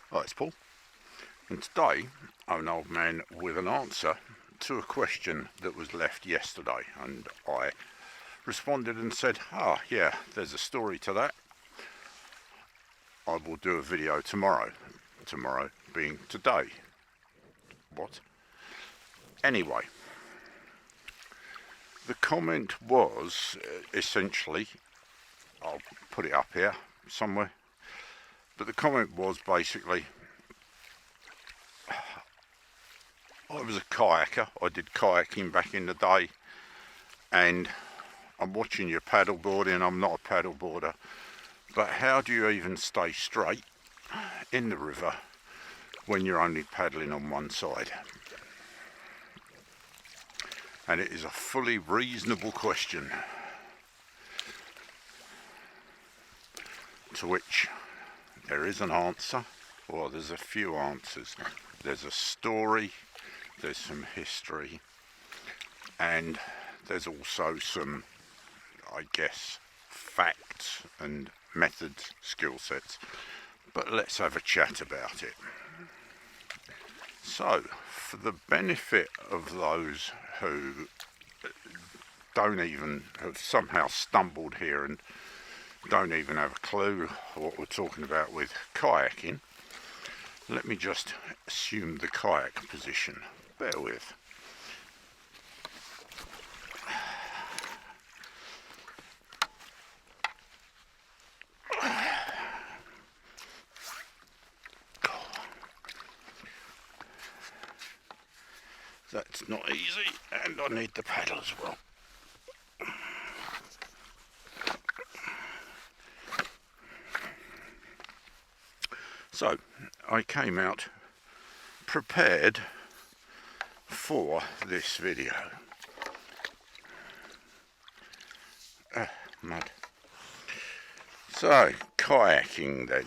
Hi, it's Paul, and today I'm an old man with an answer to a question that was left yesterday, and I responded and said, yeah, there's a story to that. I will do a video tomorrow being today. What? Anyway, the comment was essentially, I'll put it up here somewhere, but the comment was basically, I was a kayaker. I did kayaking back in the day, and I'm watching you paddleboarding. I'm not a paddleboarder, but how do you even stay straight in the river when you're only paddling on one side? And it is a fully reasonable question, to which there is an answer. Well, there's a few answers. There's a story, there's some history, and there's also some, I guess, facts and methods, skill sets. But let's have a chat about it. So, for the benefit of those who don't even have somehow stumbled here and don't even have a clue what we're talking about with kayaking, let me just assume the kayak position. Bear with. That's not easy, and I need the paddle as well. So, I came out prepared for this video. Mud. So, kayaking then.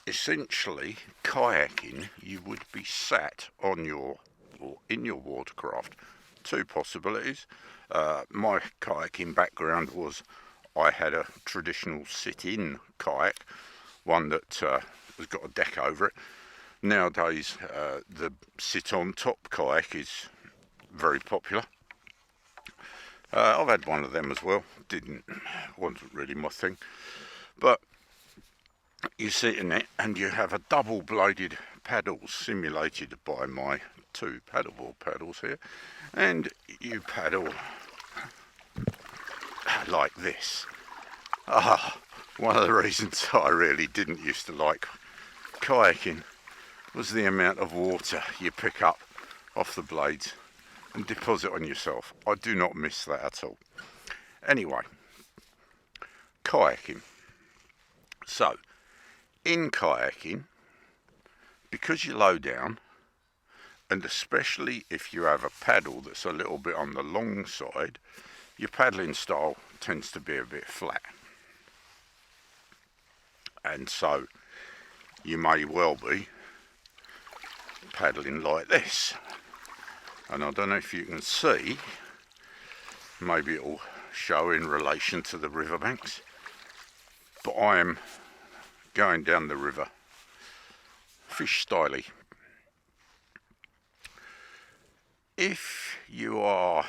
Essentially, kayaking, you would be sat on your, or in your watercraft. Two possibilities. My kayaking background was I had a traditional sit-in kayak, one that has got a deck over it. Nowadays, the sit-on-top kayak is very popular. I've had one of them as well. Wasn't really my thing. But you sit in it and you have a double-bladed paddle simulated by my two paddleboard paddles here, and you paddle like this. One of the reasons I really didn't used to like kayaking was the amount of water you pick up off the blades and deposit on yourself. I do not miss that at all. Anyway, kayaking. So, in kayaking, because you're low down, and especially if you have a paddle that's a little bit on the long side, your paddling style tends to be a bit flat. And so, you may well be paddling like this. And I don't know if you can see, maybe it'll show in relation to the riverbanks, but I am going down the river fish styley. If you are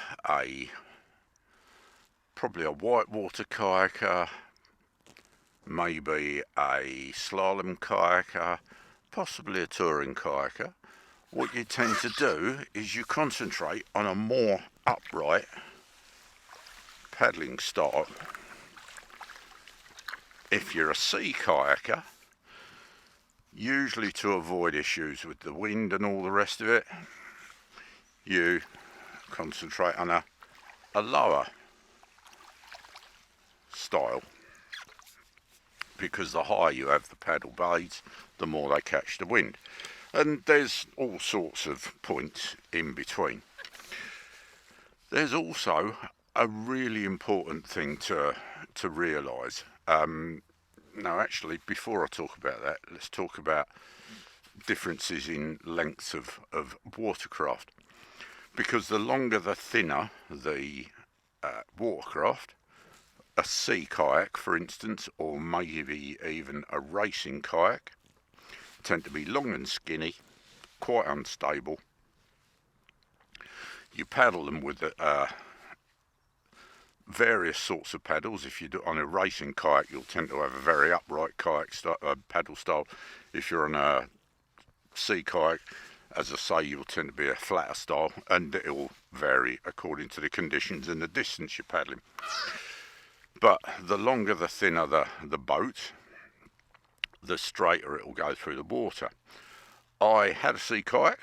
probably a whitewater kayaker, maybe a slalom kayaker, possibly a touring kayaker, what you tend to do is you concentrate on a more upright paddling style. If you're a sea kayaker, usually to avoid issues with the wind and all the rest of it, you concentrate on a lower style, because the higher you have the paddle blades, the more they catch the wind. And there's all sorts of points in between. There's also a really important thing to realise. No, actually, before I talk about that, let's talk about differences in lengths of watercraft. Because the longer the thinner the watercraft, a sea kayak for instance, or maybe even a racing kayak, tend to be long and skinny, quite unstable. You paddle them with various sorts of paddles. If you do on a racing kayak, you'll tend to have a very upright paddle style. If you're on a sea kayak, as I say, you'll tend to be a flatter style, and it will vary according to the conditions and the distance you're paddling. But the longer, the thinner the boat, the straighter it will go through the water. I had a sea kayak.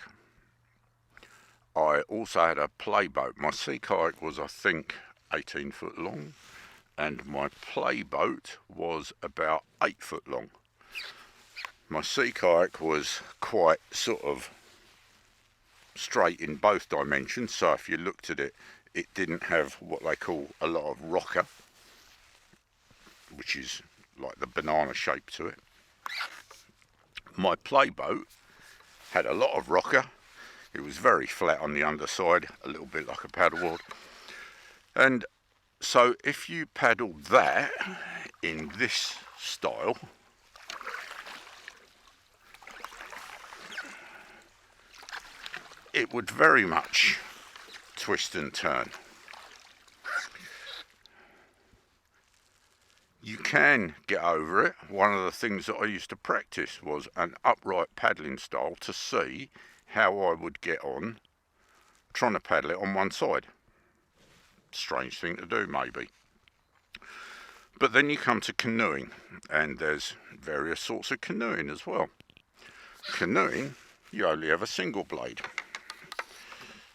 I also had a play boat. My sea kayak was, I think, 18 foot long, and my play boat was about 8 foot long. My sea kayak was quite sort of straight in both dimensions, so if you looked at it, it didn't have what they call a lot of rocker, which is like the banana shape to it. My play boat had a lot of rocker. It was very flat on the underside, a little bit like a paddleboard. And so if you paddled that in this style, it would very much twist and turn. You can get over it. One of the things that I used to practice was an upright paddling style to see how I would get on trying to paddle it on one side. Strange thing to do, maybe. But then you come to canoeing, and there's various sorts of canoeing as well. Canoeing, you only have a single blade.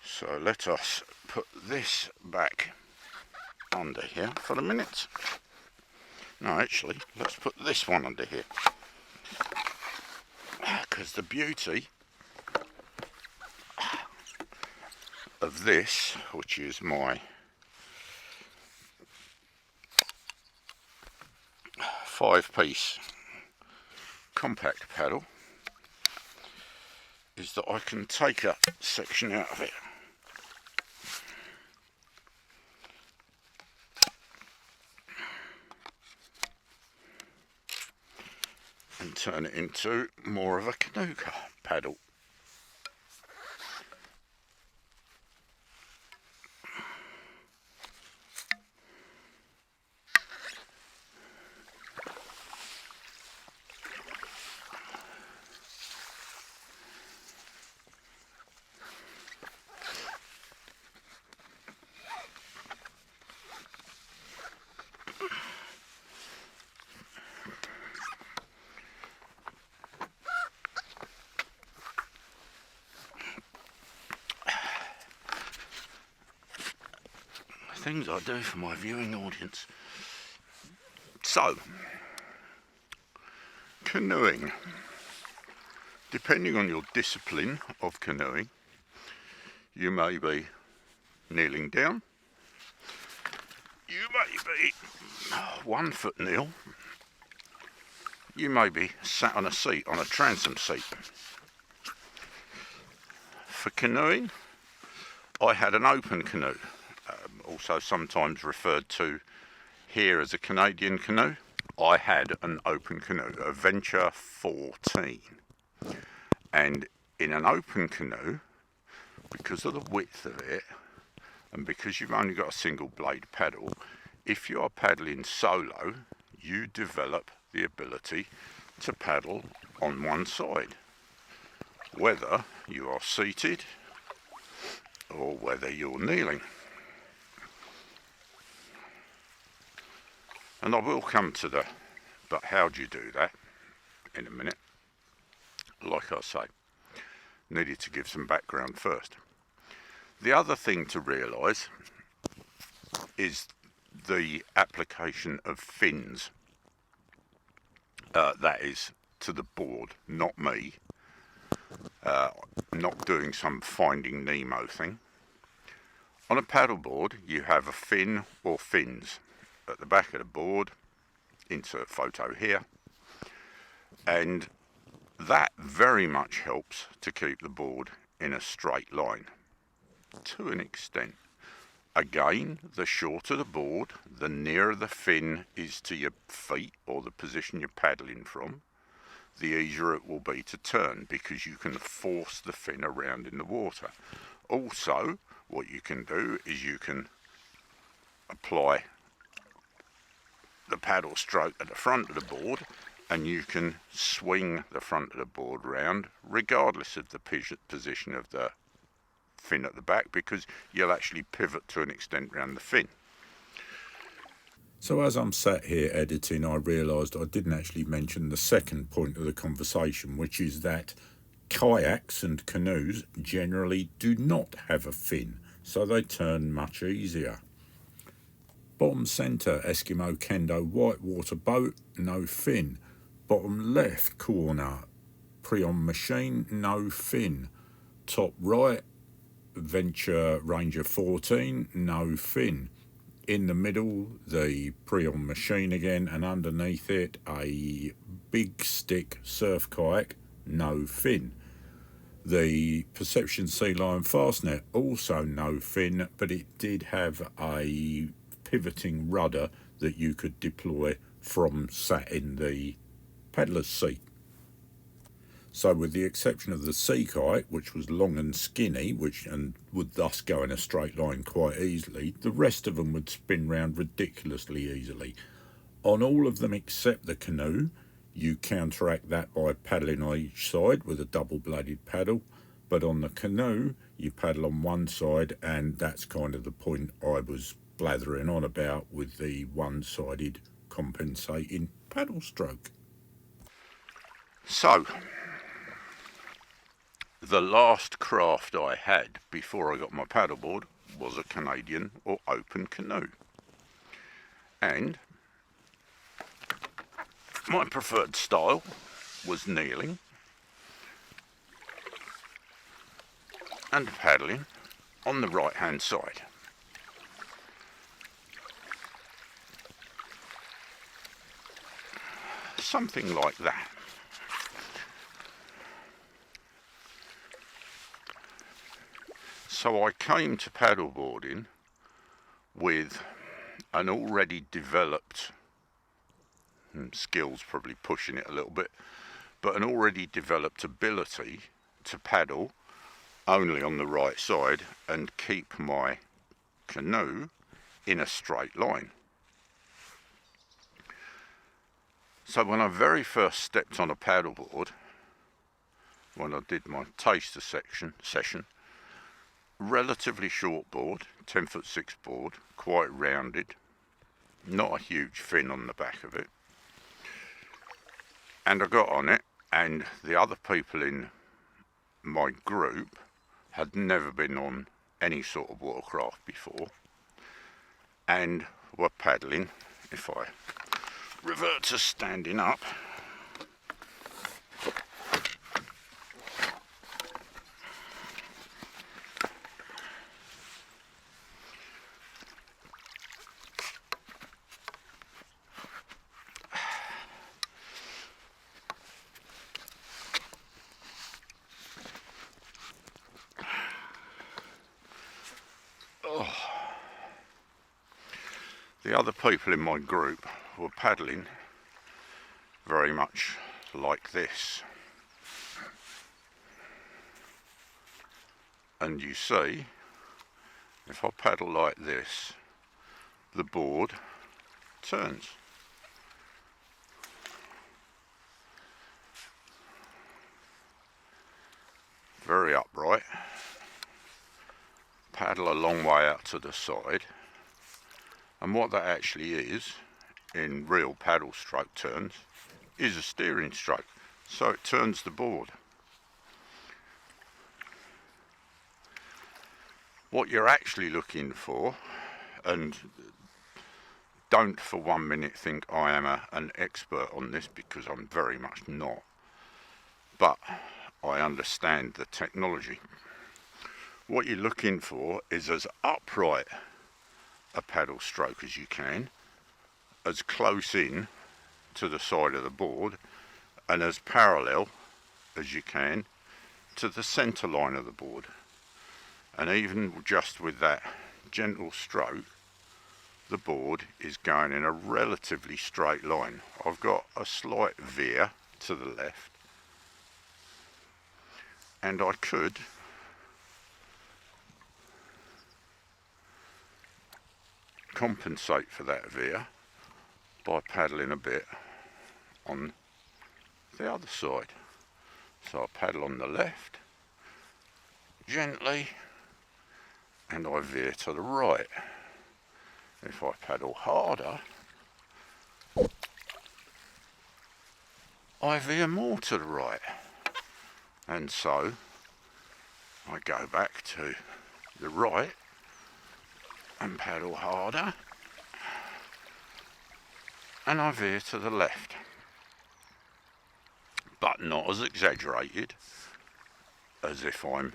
So let us put this back under here for a minute. No, actually, let's put this one under here. Because the beauty of this, which is my 5-piece compact paddle, is that I can take a section out of it and turn it into more of a canoe paddle. Things I do for my viewing audience. So, canoeing. Depending on your discipline of canoeing, you may be kneeling down, you may be 1 foot kneel, you may be sat on a seat, on a transom seat. For canoeing, I had an open canoe. Also sometimes referred to here as a Canadian canoe. I had an open canoe, a Venture 14. And in an open canoe, because of the width of it, and because you've only got a single blade paddle, if you are paddling solo, you develop the ability to paddle on one side, whether you are seated or whether you're kneeling. And I will come to but how do you do that in a minute. Like I say, needed to give some background first. The other thing to realise is the application of fins. That is to the board, not me. Not doing some Finding Nemo thing. On a paddleboard, you have a fin or fins at the back of the board. Insert photo here. And that very much helps to keep the board in a straight line, to an extent. Again, the shorter the board, the nearer the fin is to your feet or the position you're paddling from, the easier it will be to turn, because you can force the fin around in the water. Also, what you can do is you can apply the paddle stroke at the front of the board, and you can swing the front of the board round regardless of the position of the fin at the back, because you'll actually pivot to an extent round the fin. So as I'm sat here editing, I realised I didn't actually mention the second point of the conversation, which is that kayaks and canoes generally do not have a fin, so they turn much easier. Bottom centre, Eskimo Kendo whitewater boat, no fin. Bottom left corner, Prion machine, no fin. Top right, Venture Ranger 14, no fin. In the middle, the Prion machine again, and underneath it, a big stick surf kayak, no fin. The Perception Sea Lion Fastnet, also no fin, but it did have a pivoting rudder that you could deploy from sat in the paddler's seat. So with the exception of the sea kite, which was long and skinny, and would thus go in a straight line quite easily, the rest of them would spin round ridiculously easily. On all of them except the canoe, you counteract that by paddling on each side with a double-bladed paddle, but on the canoe, you paddle on one side, and that's kind of the point I was blathering on about with the one-sided compensating paddle stroke. So, the last craft I had before I got my paddleboard was a Canadian or open canoe. And my preferred style was kneeling and paddling on the right hand side. Something like that. So I came to paddleboarding with an already developed, skills probably pushing it a little bit, but an already developed ability to paddle only on the right side and keep my canoe in a straight line. So when I very first stepped on a paddleboard, when I did my taster session, relatively short board, 10'6" board, quite rounded, not a huge fin on the back of it. And I got on it, and the other people in my group had never been on any sort of watercraft before, and were paddling. If I revert to standing up, the other people in my group were paddling very much like this. And you see, if I paddle like this, the board turns. Very upright. Paddle a long way out to the side. And what that actually is, in real paddle stroke terms, is a steering stroke. So it turns the board. What you're actually looking for, and don't for 1 minute think I am an expert on this, because I'm very much not, but I understand the technology. What you're looking for is as upright a paddle stroke as you can, as close in to the side of the board, and as parallel as you can to the centre line of the board. And even just with that gentle stroke, the board is going in a relatively straight line. I've got a slight veer to the left, and I could compensate for that veer by paddling a bit on the other side. So I paddle on the left gently and I veer to the right. If I paddle harder, I veer more to the right, and so I go back to the right and paddle harder, and I veer to the left, but not as exaggerated as if I'm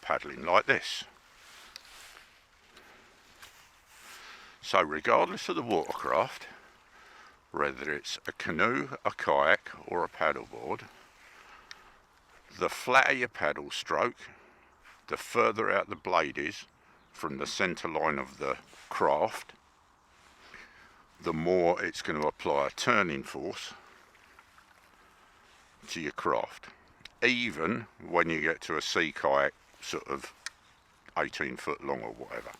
paddling like this. So regardless of the watercraft, whether it's a canoe, a kayak or a paddleboard, the flatter your paddle stroke, the further out the blade is from the centre line of the craft, the more it's going to apply a turning force to your craft, even when you get to a sea kayak sort of 18 foot long or whatever.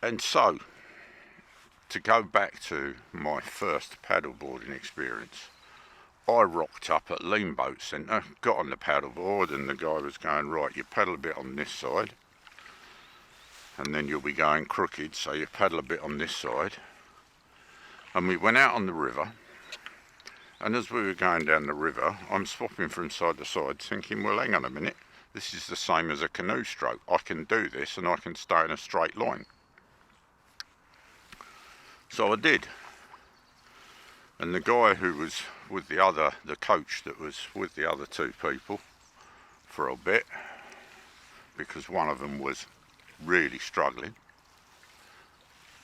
And so, to go back to my first paddleboarding experience, I rocked up at Lean Boat Centre, got on the paddleboard, and the guy was going, right, you paddle a bit on this side, and then you'll be going crooked, so you paddle a bit on this side. And we went out on the river, and as we were going down the river, I'm swapping from side to side, thinking, well, hang on a minute, this is the same as a canoe stroke. I can do this, and I can stay in a straight line. So I did. And the guy who was with the coach that was with the other two people for a bit, because one of them was really struggling,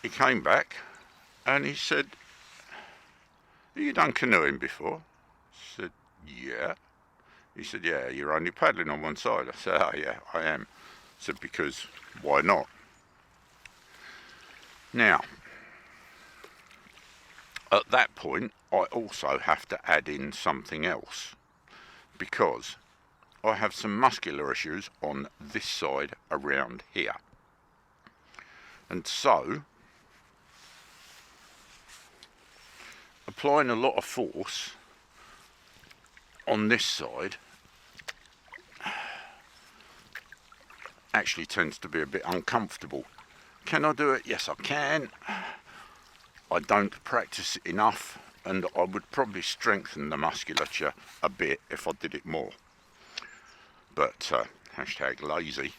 he came back and he said, have you done canoeing before? I said, yeah. He said, yeah, you're only paddling on one side. I said, oh yeah, I am. I said, because why not? Now, at that point, I also have to add in something else, because I have some muscular issues on this side around here. And so, applying a lot of force on this side actually tends to be a bit uncomfortable. Can I do it? Yes, I can. I don't practice it enough, and I would probably strengthen the musculature a bit if I did it more. But hashtag lazy.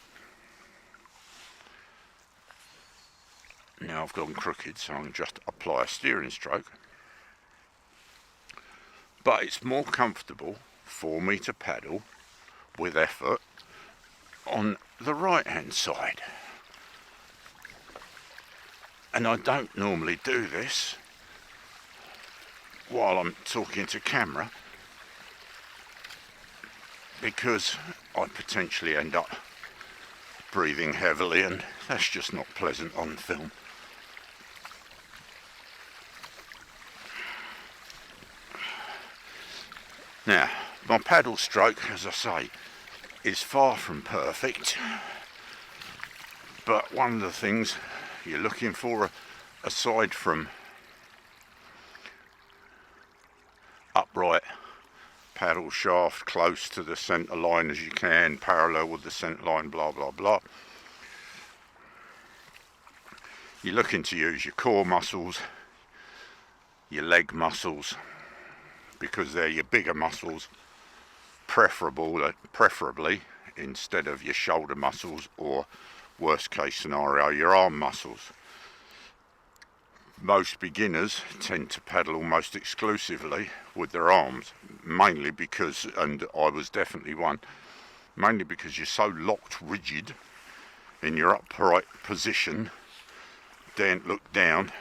Now I've gone crooked, so I'm just apply a steering stroke. But it's more comfortable for me to paddle with effort on the right hand side. And I don't normally do this while I'm talking to camera, because I potentially end up breathing heavily, and that's just not pleasant on film. Now, my paddle stroke, as I say, is far from perfect, but one of the things you're looking for, aside from upright paddle shaft close to the centre line as you can, parallel with the centre line, blah blah blah, you're looking to use your core muscles, your leg muscles, because they're your bigger muscles, preferably instead of your shoulder muscles, or worst case scenario, your arm muscles. Most beginners tend to paddle almost exclusively with their arms, mainly because, and I was definitely one, mainly because you're so locked rigid in your upright position, don't look down,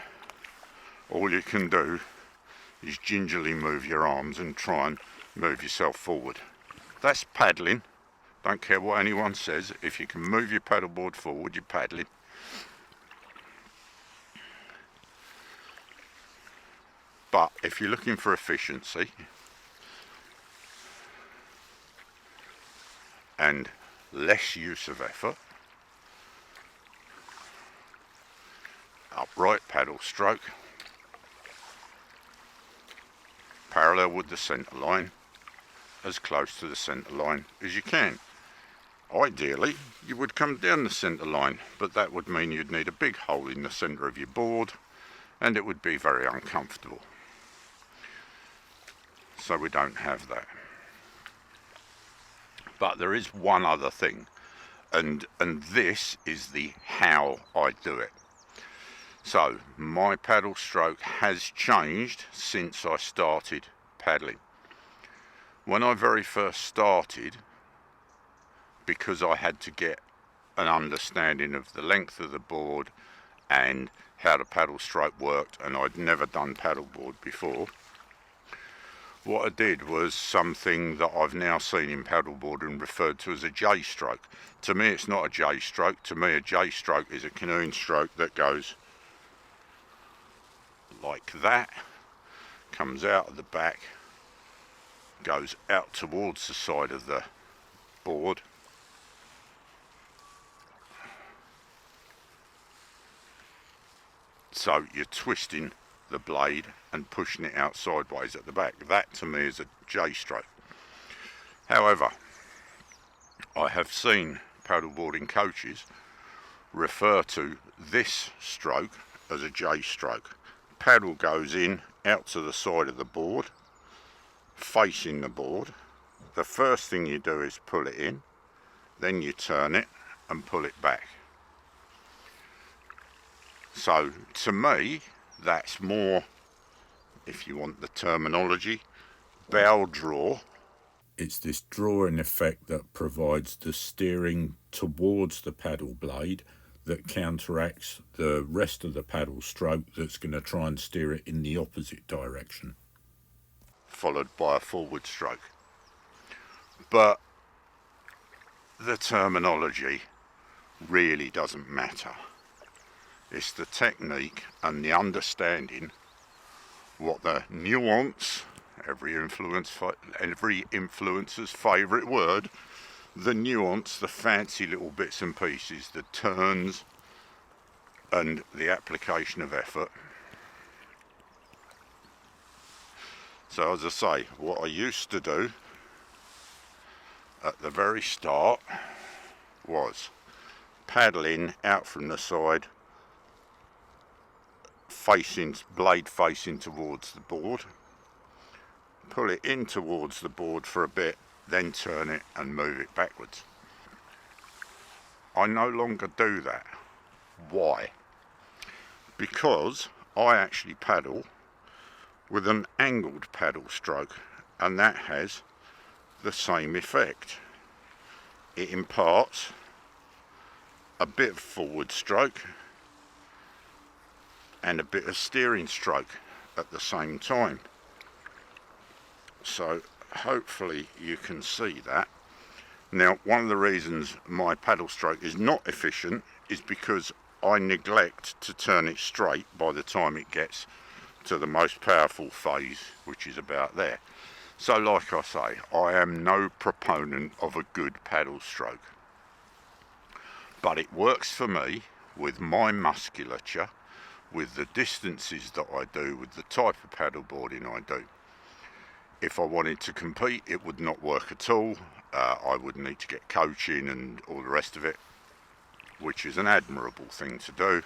all you can do is gingerly move your arms and try and move yourself forward. That's paddling. Don't care what anyone says. If you can move your paddleboard forward, you're paddling. But if you're looking for efficiency and less use of effort, upright paddle stroke, parallel with the centre line, as close to the centre line as you can. Ideally, you would come down the centre line, but that would mean you'd need a big hole in the centre of your board, and it would be very uncomfortable. So we don't have that. But there is one other thing, and this is the how I do it. So my paddle stroke has changed since I started paddling. When I very first started, because I had to get an understanding of the length of the board and how the paddle stroke worked, and I'd never done paddleboard before, what I did was something that I've now seen in paddleboarding referred to as a J stroke. To me, it's not a J stroke. To me, a J stroke is a canoeing stroke that goes like that, comes out of the back, goes out towards the side of the board, so you're twisting the blade and pushing it out sideways at the back. That to me is a J stroke. However, I have seen paddleboarding coaches refer to this stroke as a J stroke. Paddle goes in out to the side of the board, facing the board. The first thing you do is pull it in, then you turn it and pull it back. So to me, that's more, if you want the terminology, bow draw. It's this drawing effect that provides the steering towards the paddle blade that counteracts the rest of the paddle stroke that's going to try and steer it in the opposite direction. Followed by a forward stroke. But the terminology really doesn't matter. It's the technique and the understanding what the nuance, every influencer's favourite word, the nuance, the fancy little bits and pieces, the turns and the application of effort. So as I say, what I used to do at the very start was paddle in out from the side, blade facing towards the board, pull it in towards the board for a bit, then turn it and move it backwards. I no longer do that. Why? Because I actually paddle with an angled paddle stroke, and that has the same effect. It imparts a bit of forward stroke and a bit of steering stroke at the same time. So hopefully you can see that. Now, one of the reasons my paddle stroke is not efficient is because I neglect to turn it straight by the time it gets to the most powerful phase, which is about there. So like I say, I am no proponent of a good paddle stroke, but it works for me with my musculature, with the distances that I do, with the type of paddleboarding I do. If I wanted to compete, it would not work at all. I would need to get coaching and all the rest of it, which is an admirable thing to do,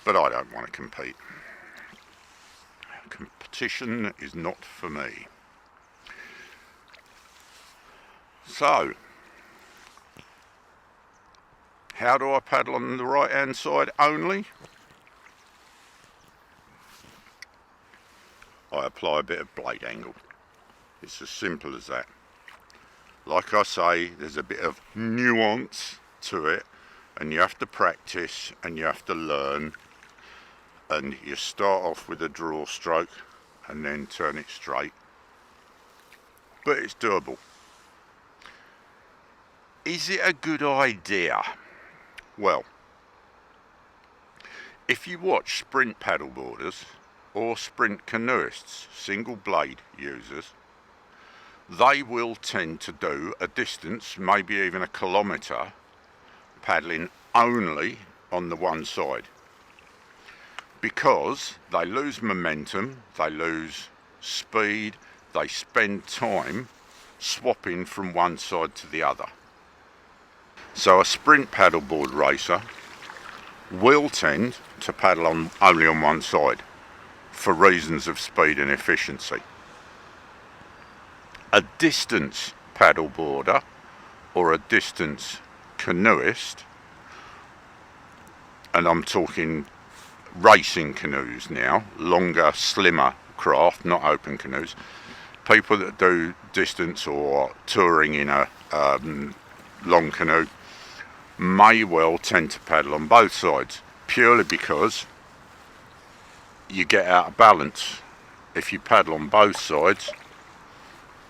but I don't want to compete. Competition is not for me. So, how do I paddle on the right hand side only? I apply a bit of blade angle. It's as simple as that. Like I say, there's a bit of nuance to it, and you have to practice and you have to learn, and you start off with a draw stroke and then turn it straight, but it's doable. Is it a good idea? Well, if you watch sprint paddleboarders, or sprint canoeists, single blade users, they will tend to do a distance, maybe even a kilometre, paddling only on the one side, because they lose momentum, they lose speed, they spend time swapping from one side to the other. So a sprint paddleboard racer will tend to paddle only on one side for reasons of speed and efficiency. A distance paddleboarder or a distance canoeist, and I'm talking racing canoes now, longer, slimmer craft, not open canoes, people that do distance or touring in a long canoe may well tend to paddle on both sides, purely because you get out of balance. If you paddle on both sides,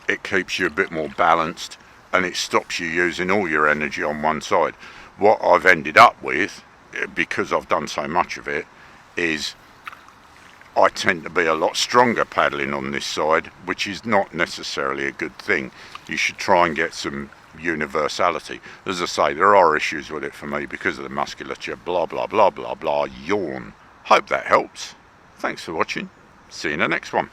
it keeps you a bit more balanced and it stops you using all your energy on one side. What I've ended up with, because I've done so much of it, is I tend to be a lot stronger paddling on this side, which is not necessarily a good thing. You should try and get some universality. As I say, there are issues with it for me because of the musculature, blah blah blah blah blah, yawn. Hope that helps. Thanks for watching. See you in the next one.